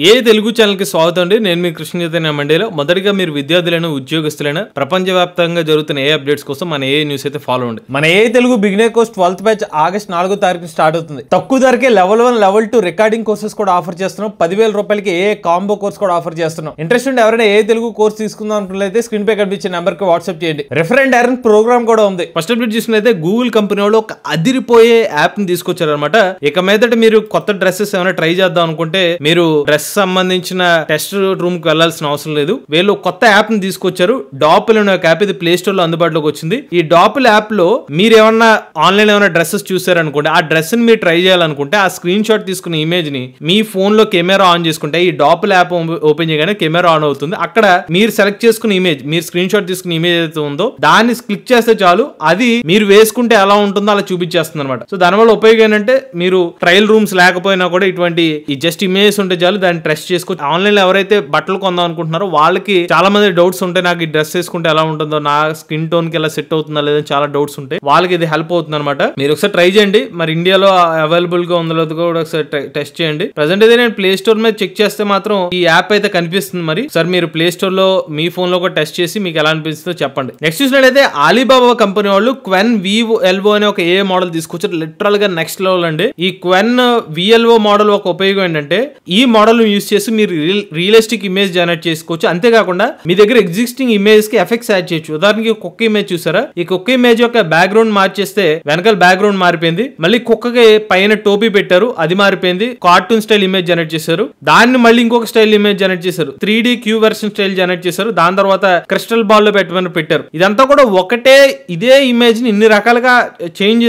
ఏ Telugu channel కి స్వాగతం అండి. నేను మీ కృష్ణ చైతన్య మండేలో. మొదటిగా మీరు విద్యార్థులైన ఉద్యోగస్తులైన ప్రపంచవ్యాప్తంగా జరుగుతున్న ఏ అప్డేట్స్ కోసం మన ఏ న్యూస్ అయితే ఫాలో అండి. మన ఏ Telugu beginner course 12th batch August 4వ తారీఖు స్టార్ట్ అవుతుంది. తక్కువ ధరకే లెవెల్ 1 లెవెల్ 2 రికార్డింగ్ కోర్సెస్ కూడా ఆఫర్ చేస్తున్నాం. 10,000 రూపాయలకి ఏ కాంబో కోర్స్ కూడా ఆఫర్ చేస్తున్నాం. ఇంట్రెస్ట్ ఉంటే ఎవరైనా ఏ తెలుగు కోర్స్ తీసుకుందాం అనుకున్నట్లయితే స్క్రీన్ పై కనిపించే నెంబర్ కి వాట్సాప్ చేయండి. రిఫరెంట్ ఎర్న్ ప్రోగ్రామ్ కూడా ఉంది. ఫస్ట్ అప్డేట్ చూసినట్లయితే గూగుల్ కంపెనీ వాళ్ళు ఒక అదిరిపోయే యాప్ ని తీసుకొచ్చారనమాట. ఇక మీదట మీరు కొత్త డ్రెస్సెస్ ఏమైనా ట్రై చేద్దాం అనుకుంటే మీరు డ్రెస్ సంబంధించిన టెస్ట్ రూమ్ కి వెళ్లాల్సిన అవసరం లేదు. వీళ్ళు కొత్త యాప్ ని తీసుకొచ్చారు. డాపుల్ అనే ఒక యాప్ ఇది ప్లే స్టోర్ లో అందుబాటులోకి వచ్చింది. ఈ డాపుల్ యాప్ లో మీరు ఏమన్నా ఆన్లైన్ ఏమైనా డ్రెస్సెస్ చూసారనుకోండి, ఆ డ్రెస్ ని మీరు ట్రై చేయాలనుకుంటే ఆ స్క్రీన్ షాట్ తీసుకున్న ఇమేజ్ ని మీ ఫోన్ లో కెమెరా ఆన్ చేసుకుంటే ఈ డాపుల్ యాప్ ఓపెన్ చేయగానే కెమెరా ఆన్ అవుతుంది. అక్కడ మీరు సెలెక్ట్ చేసుకున్న ఇమేజ్, మీరు స్క్రీన్ షాట్ తీసుకున్న ఇమేజ్ అయితే ఉందో దాన్ని క్లిక్ చేస్తే చాలు, అది మీరు వేసుకుంటే ఎలా ఉంటుందో అలా చూపించేస్తుంది అనమాట. సో దానివల్ల ఉపయోగం ఏంటంటే మీరు ట్రయల్ రూమ్స్ లేకపోయినా కూడా ఇటువంటి ఈ జస్ట్ ఇమేజ్ ఉంటే చాలు, దాన్ని ట్రస్ట్ చేసుకోవచ్చు. ఆన్లైన్ లో ఎవరైతే బట్టలు కొందాం అనుకుంటున్నారో వాళ్ళకి చాలా మంది డౌట్స్ ఉంటాయి. నాకు ఈ డ్రెస్ వేసుకుంటే ఎలా ఉంటుందో, నా స్కిన్ టోన్ కి ఎలా సెట్ అవుతుందా లేదా చాలా డౌట్స్ ఉంటాయి. వాళ్ళకి ఇది హెల్ప్ అవుతుంది అనమాట. మీరు ఒకసారి ట్రై చేయండి. మరి ఇండియాలో అవైలబుల్ గా ఉందో లేదో కూడా ఒకసారి టెస్ట్ చేయండి. ప్రెసెంట్ అయితే నేను ప్లే స్టోర్ మీద చెక్ చేస్తే మాత్రం ఈ యాప్ అయితే కనిపిస్తుంది. మరి సార్ మీరు ప్లే స్టోర్ లో మీ ఫోన్ లో కూడా టెస్ట్ చేసి మీకు ఎలా అనిపిస్తుందో చెప్పండి. నెక్స్ట్ చూసినట్లయితే అలీబాబా కంపెనీ వాళ్ళు క్వెన్ VLO అనే ఒక ఏ మోడల్ తీసుకొచ్చారు. లిటరల్ గా నెక్స్ట్ లెవెల్ అండి. ఈ క్వెన్ VLO మోడల్ ఒక ఉపయోగం ఏంటంటే ఈ మోడల్ యూస్ చేసి మీరు రియలిస్టిక్ ఇమేజ్ జనరేట్ చేసుకోవచ్చు. అంతేకాకుండా మీ దగ్గర ఎగ్జిస్టింగ్ ఇమేజ్ కి ఎఫెక్ట్స్ యాడ్ చేయొచ్చు. ఉదాహరణకి కుక్క ఇమేజ్ చూసారా, ఈ కుక్క ఇమేజ్ యొక్క బ్యాక్గ్రౌండ్ మార్చేస్తే వెనకాల బ్యాక్గ్రౌండ్ మారిపోయింది. మళ్ళీ కుక్కకి పైన టోపీ పెట్టారు, అది మారిపోయింది. కార్టూన్ స్టైల్ ఇమేజ్ జనరేట్ చేశారు. దాన్ని మళ్ళీ ఇంకొక స్టైల్ ఇమేజ్ జనరేట్ చేశారు. 3D queue version style generate చేశారు. దాని తర్వాత క్రిస్టల్ బాల్ లో పెట్టారు. ఇదంతా కూడా ఒకటే ఇదే ఇమేజ్ ని ఇన్ని రకాలుగా చేంజ్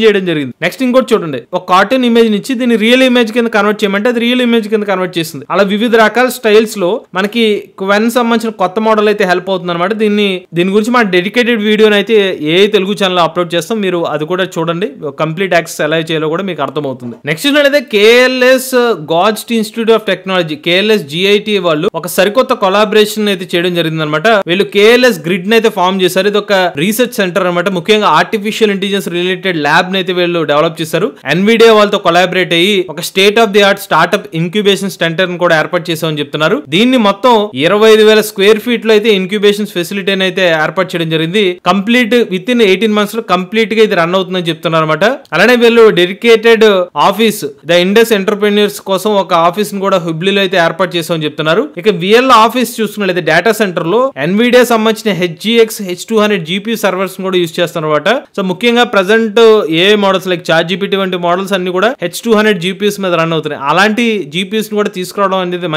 చేయడం జరిగింది. నెక్స్ట్ ఇంకోటి చూడండి, ఒక కార్టూన్ ఇమేజ్ నుంచి దీన్ని రియల్ ఇమేజ్ కింద కన్వర్ట్ చేయమంటే అది రియల్ ఇమేజ్ కింద కన్వర్ట్ చేస్తుంది. అలా వివిధ రకాల స్టైల్స్ లో మనకి క్వెన్ సంబంధించిన కొత్త మోడల్ అయితే హెల్ప్ అవుతుంది అనమాట. దీని గురించి మన డెడికేటెడ్ వీడియోని అయితే ఏ తెలుగు ఛానల్ అప్లోడ్ చేస్తాం, మీరు అది కూడా చూడండి. కంప్లీట్ యాక్సెస్ ఎలా చేయాలో కూడా మీకు అర్థమవుతుంది. నెక్స్ట్ అయితే KLS Gogte institute of technology KLS GIT వాళ్ళు ఒక సరికొత్త కొలాబరేషన్ అయితే చేయడం జరిగింది అనమాట. వీళ్ళు KLS గ్రిడ్ అయితే ఫామ్ చేశారు. ఇది ఒక రీసెర్చ్ సెంటర్ అనమాట. ముఖ్యంగా ఆర్టిఫిషియల్ ఇంటెలిజెన్స్ రిలేటెడ్ ల్యాబ్ అయితే వీళ్ళు డెవలప్ చేశారు. NVIDIA వాళ్ళతో కొలాబరేట్ అయ్యి ఒక state of the art startup incubation centre కూడా ఏర్పాటు చేసామని చెప్తున్నారు. దీన్ని మొత్తం 25,000 స్క్వేర్ ఫీట్ లో అయితే ఇంక్యుబేషన్ ఫెసిలిటీ అయితే ఏర్పాటు చేయడం జరిగింది. కంప్లీట్ విత్ ఇన్ 18 months లో కంప్లీట్ గా ఇది రన్ అవుతుందని చెప్తున్నారు అనమాట. అలానే వీళ్ళు dedicated office the Indus entrepreneurs కోసం ఒక ఆఫీస్ ని కూడా హుబ్లీలో అయితే ఏర్పాటు చేసామని చెప్తున్నారు. ఇక VL ఆఫీస్ చూసుకున్నట్లయితే డేటా సెంటర్ లో NVIDIA సంబంధించిన HGX H200 GPU సర్వర్స్ కూడా యూజ్ చేస్తున్నారు అనమాట. సో ముఖ్యంగా ప్రెసెంట్ ఏ మోడల్స్ లైక్ ChatGPT వంటి మోడల్స్ అన్ని కూడా H200 GPUs మీద రన్ అవుతున్నాయి. అలాంటి GPUs ని కూడా తీసుకురావడం అనేది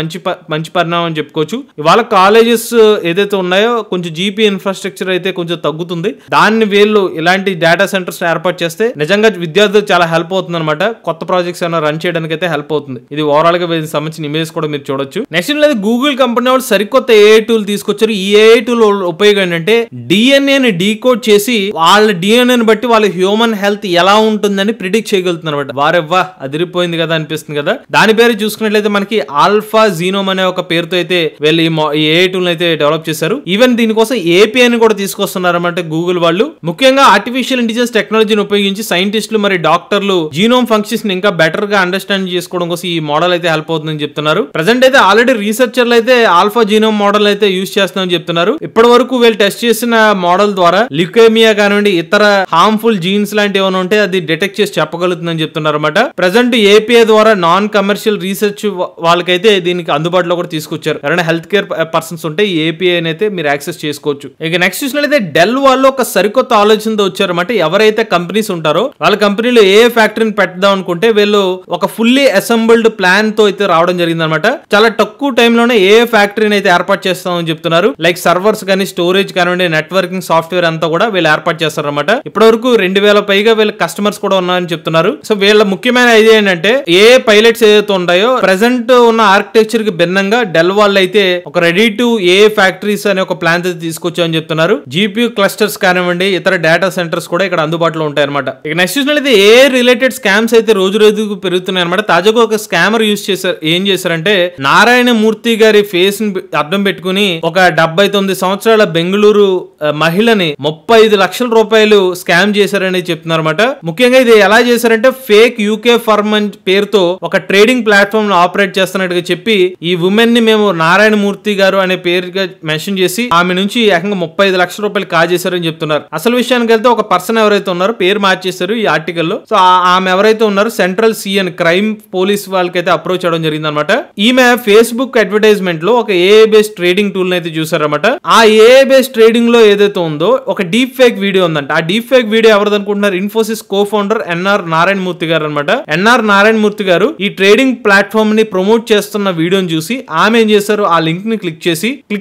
మంచి పరిణామం అని చెప్పుకోవచ్చు. ఇవాళ కాలేజెస్ ఏదైతే ఉన్నాయో కొంచెం GPU ఇన్ఫ్రాస్ట్రక్చర్ అయితే కొంచెం తగ్గుతుంది. దాన్ని వీళ్ళు ఇలాంటి డేటా సెంటర్స్ ఏర్పాటు చేస్తే నిజంగా విద్యార్థులకు చాలా హెల్ప్ అవుతుంది అనమాట. కొత్త ప్రాజెక్ట్స్ ఏమైనా రన్ చేయడానికి అయితే హెల్ప్ అవుతుంది. ఇది ఓవరాల్ గా సంబంధించిన ఇమేజ్ కూడా మీరు చూడొచ్చు. నెక్స్ట్ లేదు, గూగుల్ కంపెనీ వాళ్ళు సరికొత్త AI టూల్ తీసుకొచ్చారు. ఈ AI టూల్ ఉపయోగం ఏంటంటే DNA ని డీకోడ్ చేసి వాళ్ళ DNA ని బట్టి వాళ్ళ హ్యూమన్ హెల్త్ ఎలా ఉంటుందని ప్రిడిక్ట్ చేయగలుగుతున్నారు అనమాట. వారెవ్వా అదిరిపోయింది కదా అనిపిస్తుంది కదా. దాని పేరు చూసుకున్నట్లయితే మనకి ఆల్ఫా జీనోమ్ అనే ఒక పేరుతో అయితే వీళ్ళు ఈ AI టూల్ అయితే డెవలప్ చేశారు. ఈవెన్ దీనికోసం API ని కూడా తీసుకొస్తున్నారు అన్నమాట గూగుల్ వాళ్ళు. ముఖ్యంగా ఆర్టిఫిషియల్ ఇంటెలిజెన్స్ టెక్నాలజీని ఉపయోగించి సైంటిస్టులు మరి డాక్టర్లు జీనోమ్ ఫంక్షన్స్ ని ఇంకా బెటర్ గా అండర్స్టాండ్ చేసుకోవడం కోసం ఈ మోడల్ అయితే హెల్ప్ అవుతుందని చెప్తున్నారు. ప్రెసెంట్ అయితే ఆల్రెడీ రీసెర్చర్లు అయితే ఆల్ఫా జీనోమ్ మోడల్ అయితే యూజ్ చేస్తామని చెప్తున్నారు. ఇప్పటి వరకు వీళ్ళు టెస్ట్ చేసిన మోడల్ ద్వారా ల్యూకేమియా కానివ్వండి, ఇతర హార్మ్ఫుల్ జీన్స్ లాంటి ఏమైనా ఉంటే అది డిటెక్ట్ చేసి చెప్పగలుగుతుందని చెప్తున్నారు అనమాట. ప్రెసెంట్ API ద్వారా నాన్ కమర్షియల్ రీసెర్చ్ వాళ్ళకైతే దీనికి అందుబాటులో కూడా తీసుకొచ్చారు. ఎవరైనా హెల్త్ కేర్ పర్సన్స్ ఉంటే ఈ API అయితే మీరు యాక్సెస్ చేసుకోవచ్చు. ఇక నెక్స్ట్ చూసినట్లయితే డెల్ వాళ్ళు ఒక సరికొత్త ఆలోచనతో వచ్చారన్నమాట. ఎవరైతే కంపెనీస్ ఉంటారో వాళ్ళ కంపెనీలో ఏ ఫ్యాక్టరీని పెట్టదాం అనుకుంటే వీళ్ళు ఒక ఫుల్లీ అసెంబుల్డ్ ప్లాన్ తో అయితే రావడం జరిగింది అనమాట. చాలా తక్కువ టైంలోనే ఏ ఫ్యాక్టరీని అయితే ఏర్పాటు చేస్తామని చెప్తున్నారు. లైక్ సర్వర్స్ కానీ, స్టోరేజ్ కానివ్వండి, నెట్వర్కింగ్ సాఫ్ట్వేర్ అంతా కూడా వీళ్ళు ఏర్పాటు చేస్తారన్నమాట. ఇప్పటి వరకు 2,000 పైగా వీళ్ళ కస్టమర్స్ కూడా ఉన్నారని చెప్తున్నారు. సో వీళ్ళ ముఖ్యమైన ఐడియా ఏంటంటే ఏ పైలట్స్ ఏదైతే ఉంటాయో ప్రెసెంట్ ఉన్న ఆర్కిటెక్చర్ కి భిన్నంగా డెల్ వాళ్ళు అయితే ఒక రెడీ టు ఏ ఫ్యాక్టరీస్ అనే ఒక ప్లాన్ అయితే తీసుకొచ్చామని చెప్తున్నారు. GPU క్లస్టర్స్ కానివ్వండి, ఇతర డేటా సెంటర్స్ కూడా ఇక్కడ అందుబాటులో ఉంటాయి అనమాట. ఇక నెక్స్ట్ చూసినట్లయితే ఏ రిలేటెడ్ స్కామ్స్ అయితే రోజు రోజుకు పెరుగుతున్నాయి అనమాట. తాజాగా ఒక స్కామర్ ఏం చేశారంటే నారాయణ మూర్తి గారి ఫేస్ ని అర్థం పెట్టుకుని ఒక 79 సంవత్సరాల బెంగళూరు మహిళని 35 లక్షల రూపాయలు స్కామ్ చేశారని చెప్తున్నారు అనమాట. ముఖ్యంగా ఇది ఎలా చేశారంటే ఫేక్ UK ఫర్మ్ పేరుతో ఒక ట్రేడింగ్ ప్లాట్ఫామ్ ప్లాట్ఫామ్ ఆపరేట్ చేస్తున్నట్టుగా చెప్పి ఈ ఉమెన్ ని మేము నారాయణమూర్తి గారు అనే పేరుగా మెన్షన్ చేసి ఆమె నుంచి ఏకంగా 35 లక్షల రూపాయలు కాజేశారని చెప్తున్నారు. అసలు విషయానికి వెళ్తే ఒక పర్సన్ ఎవరైతే ఉన్నారో పేరు మార్చేశారు ఈ ఆర్టికల్ లో. సో ఆమె ఎవరైతే ఉన్నారో సెంట్రల్ సిఎన్ క్రైమ్ పోలీస్ వాళ్ళకైతే అప్రోచ్ అవడం జరిగింది అనమాట. ఈమె ఫేస్బుక్ అడ్వర్టైజ్మెంట్ లో ఒక ఏఐ బేస్డ్ ట్రేడింగ్ టూల్ అయితే చూసారన్నమాట. ఆ ఏఐ బేస్డ్ ట్రేడింగ్ లో ఏదైతే ఉందో ఒక డీప్ ఫేక్ వీడియో ఉందంట. ఆ డీప్ ఫేక్ వీడియో ఎవరు అనుకుంటున్నారు? Infosys co founder N R Narayana Murthy గారు అనమాట. ఎన్ఆర్ నారాయణమూర్తి గారు ఈ ట్రేడింగ్ ప్లాట్ఫామ్ ని ప్రమోట్ చేస్తున్న వీడియోని చూసి ఆమె ఏం చేశారు, ఆ లింక్ ని క్లిక్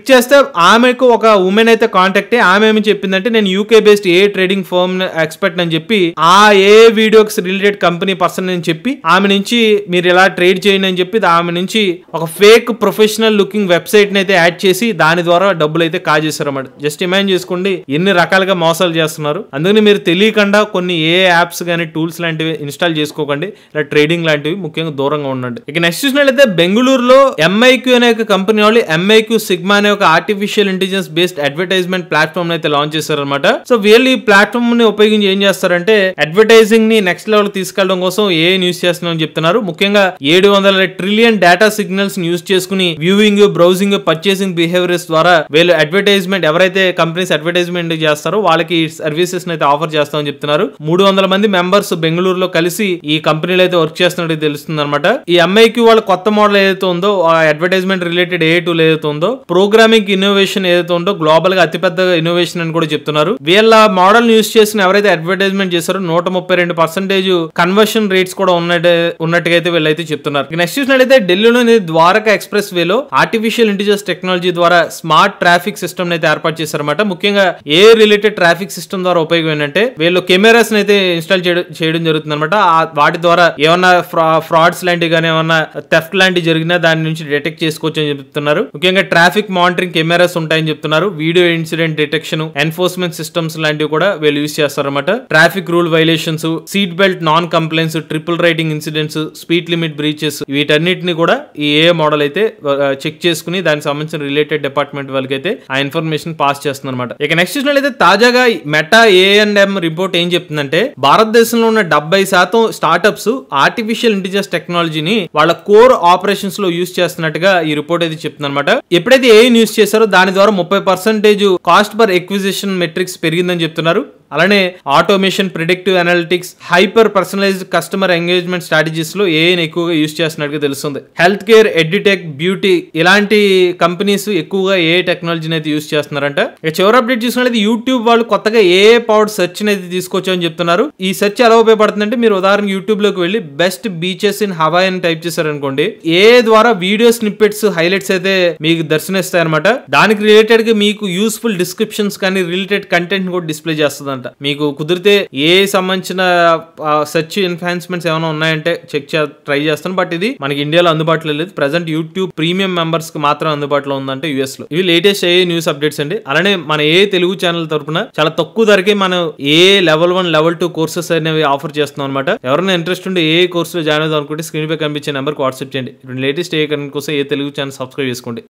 చేస్తే ఆమెకు ఒక ఉమెన్ అయితే కాంటాక్ట్ అయ్యి ఆమె ఏమి చెప్పిందంటే నేను UK based a trading firm expert అని చెప్పి ఆ ఏ వీడియోకి రిలేటెడ్ కంపెనీ పర్సన్ అని చెప్పి ఆమె నుంచి మీరు ఎలా ట్రేడ్ చేయండి అని చెప్పి ఆమె నుంచి ఒక ఫేక్ ప్రొఫెషనల్ లుకింగ్ వెబ్సైట్ ని అయితే యాడ్ చేసి దాని ద్వారా డబ్బులు అయితే కాజేశారు అన్నమాట. జస్ట్ ఇమాజిన్ చేసుకోండి ఎన్ని రకాలుగా మోసాలు చేస్తున్నారు. అందుకని మీరు తెలియకుండా కొన్ని ఏ యాప్స్ కానీ టూల్స్ లాంటివి ఇన్స్టాల్ చేసుకోకండి. ఇలా ట్రేడింగ్ లాంటివి ముఖ్యంగా దూరంగా ఉండండి. ఇక నెక్స్ట్ చూసినట్లయితే బెంగళూరులో ఎంఐక్యూ అనే ఒక కంపెనీ వాళ్ళు ఎంఐక్యూ సిగ్మా అనే ఒక artificial intelligence based advertisement platform అయితే లాంచ్ చేశారనమాట. సో వీళ్ళు ఈ ప్లాట్ఫామ్ ని ఉపయోగించి ఏం చేస్తారంటే అడ్వర్టైజింగ్ ని నెక్స్ట్ లెవెల్ తీసుకెళ్లడం కోసం ఏ యూస్ చేస్తున్నామని చెప్తున్నారు. ముఖ్యంగా 700 ట్రిలియన్ డేటా సిగ్నల్స్ యూస్ చేసుకుని వ్యూయింగ్, బ్రౌజింగ్, పర్చేసింగ్ బిహేవియర్స్ ద్వారా వీళ్ళు అడ్వర్టైజ్మెంట్ ఎవరైతే కంపెనీస్ అడ్వర్టైజ్మెంట్ చేస్తారో వాళ్ళకి సర్వీసెస్ అయితే ఆఫర్ చేస్తామని చెప్తున్నారు. 300 మంది మెంబర్స్ బెంగళూరులో కలిసి ఈ కంపెనీలో అయితే వర్క్ చేస్తున్నట్టు తెలుస్తుంది అనమాట. ఈ ఎంఐక్యూ వాళ్ళ కొత్త మోడల్ ఏదైతే ఉందో అడ్వర్టైజ్మెంట్ రిలేటెడ్ ఏ టూల్ ఏదైతే ఉందో ప్రోగ్రామింగ్ ఇన్నోవేషన్ ఏదైతే ఉందో గ్లోబల్ గా అతిపెద్ద ఇన్నోవేషన్ అని కూడా చెప్తున్నారు. వీళ్ళ మోడల్ యూస్ చేసిన ఎవరైతే అడ్వర్టైజ్మెంట్ చేశారో 132% కన్వర్షన్ రేట్స్ కూడా ఉన్నట్టుగా అయితే వీళ్ళైతే చెప్తున్నారు. నెక్స్ట్ చూసినట్లయితే ఢిల్లీలోని ద్వారకా ఎక్స్ప్రెస్ వేలో ఆర్టిఫిషియల్ ఇంటెలిజెన్స్ టెక్నాలజీ ద్వారా స్మార్ట్ ట్రాఫిక్ సిస్టమ్ అయితే ఏర్పాటు చేశారన్నమాట. ముఖ్యంగా ఏ రిలేటెడ్ ట్రాఫిక్ సిస్టమ్ ద్వారా ఉపయోగం ఏంటంటే వీళ్ళు కెమెరాస్ అయితే ఇన్స్టాల్ చేయడం జరుగుతుంది అనమాట. వాటి ద్వారా ఏమన్నా ఫ్రాడ్స్ లాంటివి కానీ ఏమన్నా థెఫ్ట్ లాంటివి జరిగినా దాని నుంచి డిటెక్ట్ చేసుకోవచ్చు అని చెప్తున్నారు. ముఖ్యంగా ట్రాఫిక్ మానిటరింగ్ కెమెరాస్ ఉంటాయని చెప్తున్నారు. Video incident detection, enforcement systems లాంటివి కూడా వీళ్ళు యూస్ చేస్తారన్నమాట. Traffic rule violations, seat belt non complains, triple writing incidents, speed limit breaches వీటన్నిటిని కూడా ఈ ఏ మోడల్ అయితే చెక్ చేసుకుని దానికి సంబంధించిన రిలేటెడ్ డిపార్ట్మెంట్ వాళ్ళకి అయితే ఆ ఇన్ఫర్మేషన్ పాస్ చేస్తుంది అనమాట. ఇక నెక్స్ట్ చూసినట్లయితే తాజాగా మెటా A&M రిపోర్ట్ ఏం చెప్తుందంటే భారతదేశంలో ఉన్న 70% స్టార్ట్అప్స్ ఆర్టిఫిషియల్ ఇంటెలిజెన్స్ టెక్నాలజీని వాళ్ళ కోర్ ఆపరేషన్స్ లో యూస్ చేస్తున్నట్టుగా ఈ రిపోర్ట్ అయితే చెప్తుంది అనమాట. ఎప్పుడైతే ఏ యూస్ చేశారో దాని ద్వారా 30% కాస్ట్ పర్ ఎక్విజిషన్ మెట్రిక్స్ పెరిగిందని చెప్తున్నారు. అలానే automation, predictive analytics, hyper personalized customer engagement strategies లో ఏఐని ఎక్కువగా యూస్ చేస్తున్నట్టుగా తెలుస్తుంది. హెల్త్ కేర్, ఎడ్యుటెక్, బ్యూటీ ఇలాంటి కంపెనీస్ ఎక్కువగా ఏఐ టెక్నాలజీని అయితే యూస్ చేస్తున్నారంట. ఇక చివరి అప్డేట్ చూసినట్లయితే యూట్యూబ్ వాళ్ళు కొత్తగా ఏఐ పవర్డ్ సెర్చ్ అయితే తీసుకొచ్చామని చెప్తున్నారు. ఈ సెర్చ్ ఎలా ఉపయోగపడుతుందంటే మీరు ఉదాహరణకు యూట్యూబ్ లోకి వెళ్ళి బెస్ట్ బీచెస్ ఇన్ హవాయ్ అని టైప్ చేశారనుకోండి, ఏఐ ద్వారా వీడియో స్నిప్పెట్స్, హైలైట్స్ అయితే మీకు దర్శనమిస్తాయి అనమాట. దానికి రిలేటెడ్ గా మీకు యూస్ఫుల్ డిస్క్రిప్షన్స్ కానీ రిలేటెడ్ కంటెంట్ కూడా డిస్ప్లే చేస్తుంది. మీకు కుదిరితే ఏ సంబంధించిన సెర్చ్ ఎన్హాన్స్మెంట్స్ ఏమైనా ఉన్నాయంటే ట్రై చేస్తాను. బట్ ఇది మనకి ఇండియాలో అందుబాటులో లేదు. ప్రెసెంట్ యూట్యూబ్ ప్రీమియం మెంబర్స్ కి మాత్రం అందుబాటులో ఉందంటే యూఎస్ లో. ఇవి లేటెస్ట్ ఏ న్యూస్ అప్డేట్స్ అండి. అలానే మన ఏ తెలుగు ఛానల్ తరపున చాలా తక్కువ ధరకే మనం ఏ లెవెల్ 1, లెవెల్ 2 కోర్సెస్ అనేవి ఆఫర్ చేస్తున్నాం అనమాట. ఎవరైనా ఇంట్రెస్ట్ ఉంటే ఏ కోర్స్ లో జాయిన్ అవుదాం అనుకుంటే స్క్రీన్ పై కనిపించే నెంబర్ కి వాట్సాప్ చేయండి. లేటెస్ట్ ఏ కరెంట్ కోసం ఏ తెలుగు ఛానల్ సబ్స్క్రైబ్ చేసుకోండి.